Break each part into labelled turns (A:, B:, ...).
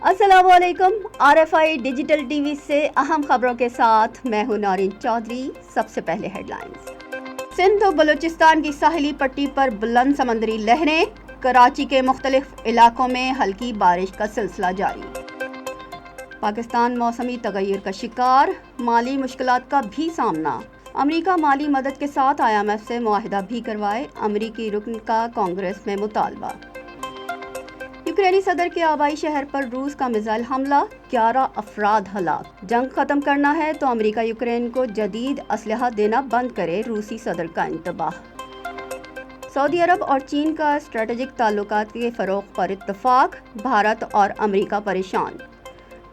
A: अस्सलाम वालेकुम। RFI digital TV से अहम खबरों के साथ मैं हूं नौरीन चौधरी। सबसे पहले हेडलाइंस। सिंध और बलूचिस्तान की साहिली पट्टी पर बुलंद समंदरी लहरें, कराची के मुख्तलिफ इलाकों में हल्की बारिश का सिलसिला जारी। पाकिस्तान मौसमी तगय्युर का शिकार, माली मुश्किलात का भी सामना। अमरीका माली मदद के साथ IMF से मुआहिदा भी करवाए, अमरीकी रुकन का कांग्रेस में मुतालबा। यूक्रेनी सदर के आबाई शहर पर रूस का मिसाइल हमला, 11 अफराद हलाक। जंग खत्म करना है तो अमरीका यूक्रेन को जदीद असलहा देना बंद करे, रूसी सदर का इंतबाह। सऊदी अरब और चीन का स्ट्रेटेजिक ताल्लुकात के फरोग पर इत्तफाक, भारत और अमरीका परेशान।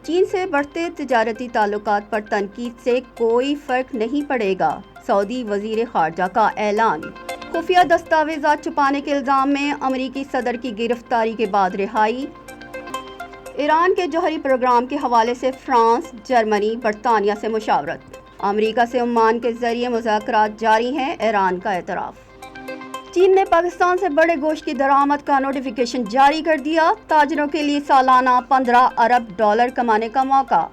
A: चीन से बढ़ते तिजारती ताल्लुकात पर तनकीद से कोई फर्क नहीं पड़ेगा, सऊदी वजीर खारजा का ऐलान। खुफिया दस्तावेजात छुपाने के इल्ज़ाम में अमरीकी सदर की गिरफ्तारी के बाद रिहाई। ईरान के जौहरी प्रोग्राम के हवाले से फ्रांस, जर्मनी, बरतानिया से मुशावरत। अमरीका से ओमान के जरिए मुज़ाकरात जारी हैं, ईरान का एतराफ़। चीन ने पाकिस्तान से बड़े गोश्त की दरामद का नोटिफिकेशन जारी कर दिया, ताजरों के लिए सालाना 15 अरब डॉलर कमाने का मौका।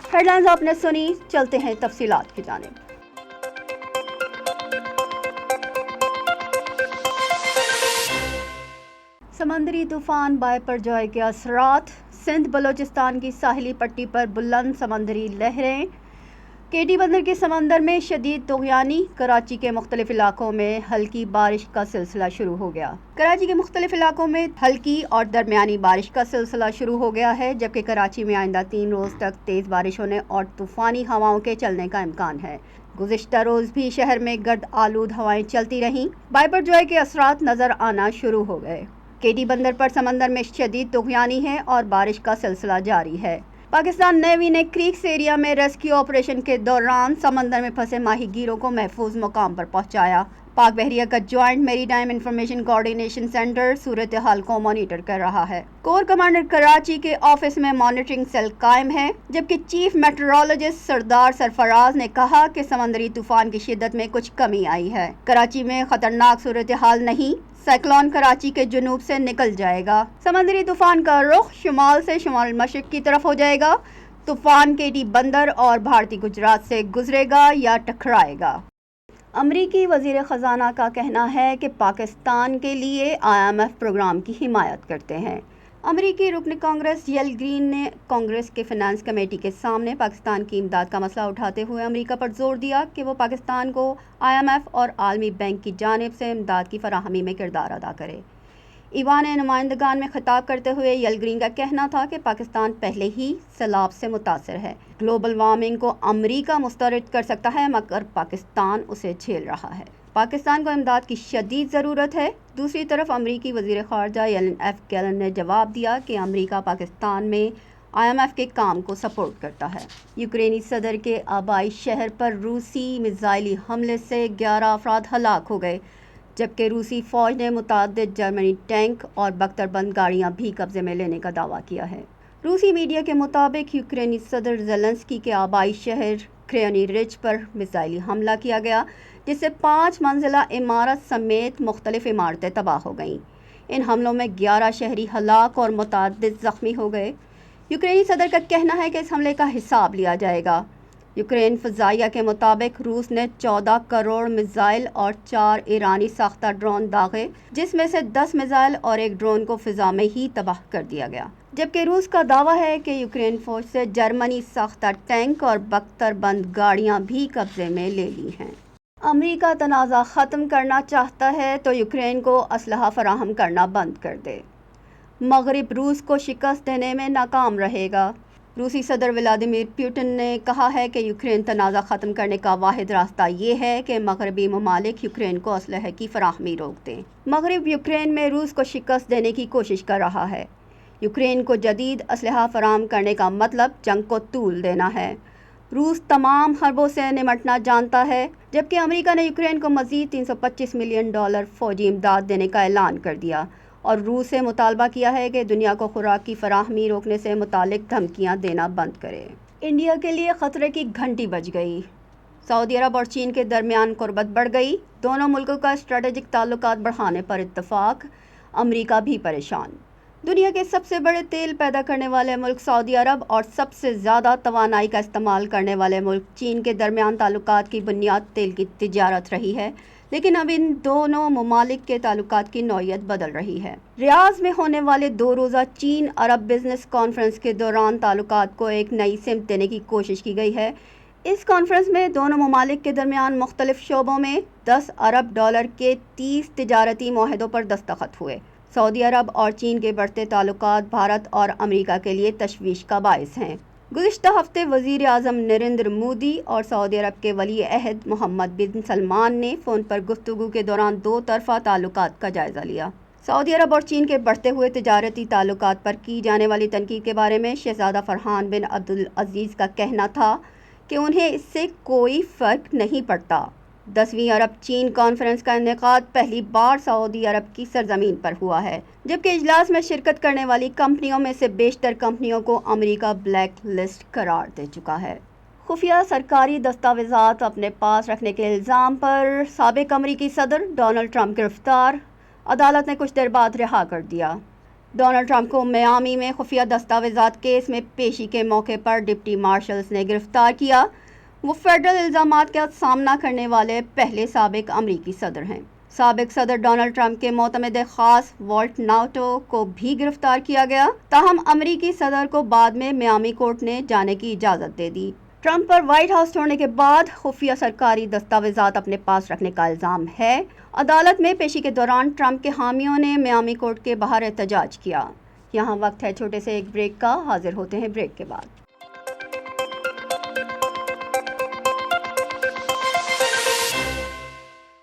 A: हेडलाइंस आपने सुनी, चलते हैं तफसीलात की जानिब। समंदरी तूफान बायपरजॉय के असरात, सिंध बलूचिस्तान की साहिली पट्टी पर बुलंद समंदरी लहरें, केटी बंदर के समंदर में शदीद तुग़यानी, कराची के मुख्तलिफ इलाकों में हल्की बारिश का सिलसिला शुरू हो गया। कराची के मुख्तलिफ इलाकों में हल्की और दरमियानी बारिश का सिलसिला शुरू हो गया है, जबकि कराची में आइंदा 3 रोज़ तक तेज़ बारिश होने और तूफ़ानी हवाओं के चलने का इम्कान है। गुज़िश्ता रोज़ भी शहर में गर्द आलूद हवाएं चलती रहीं, बायपरजॉय के असरात नज़र आना शुरू हो गए। केटी बंदर पर समंदर में शदीद तुग़यानी है और बारिश का सिलसिला जारी है। पाकिस्तान नेवी ने क्रीक्स एरिया में रेस्क्यू ऑपरेशन के दौरान समंदर में फंसे माहीगीरों को महफूज मुकाम पर पहुंचाया। पाक बहरिया का joint maritime information coordination centre सूरत हाल को मॉनिटर कर रहा है। कोर कमांडर कराची के ऑफिस में मॉनिटरिंग सेल कायम है, जबकि चीफ मेट्रोलॉजिस्ट सरदार सरफराज ने कहा कि समंदरी तूफान की शिद्दत में कुछ कमी आई है। कराची में खतरनाक सूरत हाल नहीं, साइक्लोन कराची के जुनूब से निकल जाएगा। समंदरी तूफान का रुख शुमाल से शुमाल मशरिक की तरफ हो जाएगा। तूफान केटी बंदर और भारतीय गुजरात से गुजरेगा या टकराएगा। अमरीकी वज़ीर ख़ज़ाना का कहना है कि पाकिस्तान के लिए IMF प्रोग्राम की हिमायत करते हैं। अमरीकी रुकन कांग्रेस यल ग्रीन ने कांग्रेस के फाइनेंस कमेटी के सामने पाकिस्तान की इमदाद का मसला उठाते हुए अमरीका पर जोर दिया कि वो पाकिस्तान को IMF और आलमी बैंक की जानिब से इमदाद की फराहमी में किरदार अदा करे। ईवान नुमाइंदगान में खिताब करते हुए यल ग्रीन का कहना था कि पाकिस्तान पहले ही सैलाब से मुतासर है। ग्लोबल वार्मिंग को अमरीका मुस्तरद कर सकता है, मगर पाकिस्तान उसे झेल रहा है। पाकिस्तान को इमदाद की शदीद ज़रूरत है। दूसरी तरफ अमरीकी वज़ीर ख़ारजा एलन एफ गैलन ने जवाब दिया कि अमरीका पाकिस्तान में IMF के काम को सपोर्ट करता है। यूक्रेनी सदर के आबाई शहर पर रूसी मिसाइली हमले से 11 अफराद हलाक हो गए, जबकि रूसी फ़ौज ने मुतअद्दिद जर्मनी टैंक और बख्तरबंद गाड़ियाँ भी कब्ज़े में लेने का दावा किया है। रूसी मीडिया के मुताबिक यूक्रेनी सदर ज़ेलेंस्की के आबाई शहर क्रेनी रिज पर मिसाइली हमला किया गया, जिससे 5 मंजिला इमारत समेत मुख्तलिफ इमारतें तबाह हो गईं। इन हमलों में 11 शहरी हलाक और मुतअद्दिद ज़ख्मी हो गए। यूक्रेनी सदर का कहना है कि इस हमले का हिसाब लिया जाएगा। यूक्रेन फ़ज़ाइया के मुताबिक रूस ने 14 करोड़ मिसाइल और 4 ईरानी साख्ता ड्रोन दागे, जिसमें से 10 मिसाइल और 1 ड्रोन को फ़िज़ा में ही तबाह कर दिया गया। जबकि रूस का दावा है कि यूक्रेन फ़ौज से जर्मनी साख्ता टैंक और बख्तरबंद गाड़ियाँ भी कब्ज़े में ले ली हैं। अमरीका तनाज़ा ख़त्म करना चाहता है तो यूक्रेन को असलहा फराहम करना बंद कर दे। मग़रिब रूस को शिकस्त देने में नाकाम रहेगा। रूसी सदर व्लादिमीर पुतिन ने कहा है कि यूक्रेन तनाज़ा ख़त्म करने का वाहिद रास्ता ये है कि मग़रबी ममालिक यूक्रेन को असलहे की फराहमी रोक दें। मग़रिब यूक्रेन में रूस को शिकस्त देने की कोशिश कर रहा है। यूक्रेन को जदीद असलहा फराहम करने का मतलब जंग को तूल देना है। रूस तमाम हरबों से निमटना जानता है, जबकि अमेरिका ने यूक्रेन को मज़ीद $325 मिलियन फ़ौजी इमदाद देने का ऐलान कर दिया और रूस से मुतालबा किया है कि दुनिया को खुराक की फराहमी रोकने से मुतालिक धमकियां देना बंद करे। इंडिया के लिए ख़तरे की घंटी बज गई। सऊदी अरब और चीन के दरमियान कुर्बत बढ़ गई। दोनों मुल्कों का स्ट्रेटेजिक ताल्लुकात बढ़ाने पर इत्तफाक। अमरीका भी परेशान। دنیا کے سب سے بڑے تیل پیدا کرنے والے ملک سعودی عرب اور سب سے زیادہ توانائی کا استعمال کرنے والے ملک چین کے درمیان تعلقات کی بنیاد تیل کی تجارت رہی ہے، لیکن اب ان دونوں ممالک کے تعلقات کی نوعیت بدل رہی ہے۔ ریاض میں ہونے والے 2 روزہ چین عرب بزنس کانفرنس کے دوران تعلقات کو ایک نئی سمت دینے کی کوشش کی گئی ہے۔ اس کانفرنس میں دونوں ممالک کے درمیان مختلف شعبوں میں 10 ارب ڈالر کے 30 تجارتی معاہدوں پر دستخط ہوئے۔ سعودی عرب اور چین کے بڑھتے تعلقات بھارت اور امریکہ کے لیے تشویش کا باعث ہیں۔ گزشتہ ہفتے وزیر اعظم نریندر مودی اور سعودی عرب کے ولی عہد محمد بن سلمان نے فون پر گفتگو کے دوران 2 طرفہ تعلقات کا جائزہ لیا۔ سعودی عرب اور چین کے بڑھتے ہوئے تجارتی تعلقات پر کی جانے والی تنقید کے بارے میں شہزادہ فرحان بن عبدالعزیز کا کہنا تھا کہ انہیں اس سے کوئی فرق نہیں پڑتا۔ 10ویں عرب چین کانفرنس کا انعقاد پہلی بار سعودی عرب کی سرزمین پر ہوا ہے، جبکہ اجلاس میں شرکت کرنے والی کمپنیوں میں سے بیشتر کمپنیوں کو امریکہ بلیک لسٹ قرار دے چکا ہے۔ خفیہ سرکاری دستاویزات اپنے پاس رکھنے کے الزام پر سابق امریکی صدر ڈونلڈ ٹرمپ گرفتار، عدالت نے کچھ دیر بعد رہا کر دیا۔ ڈونلڈ ٹرمپ کو میامی میں خفیہ دستاویزات کیس میں پیشی کے موقع پر ڈپٹی مارشلز نے گرفتار کیا۔ وہ فیڈرل الزامات کا سامنا کرنے والے پہلے سابق امریکی صدر ہیں۔ سابق صدر ڈونلڈ ٹرمپ کے معتمد خاص والٹ ناٹو کو بھی گرفتار کیا گیا، تاہم امریکی صدر کو بعد میں میامی کورٹ نے جانے کی اجازت دے دی۔ ٹرمپ پر وائٹ ہاؤس چھوڑنے کے بعد خفیہ سرکاری دستاویزات اپنے پاس رکھنے کا الزام ہے۔ عدالت میں پیشی کے دوران ٹرمپ کے حامیوں نے میامی کورٹ کے باہر احتجاج کیا۔ یہاں وقت ہے چھوٹے سے ایک بریک کا، حاضر ہوتے ہیں بریک کے بعد۔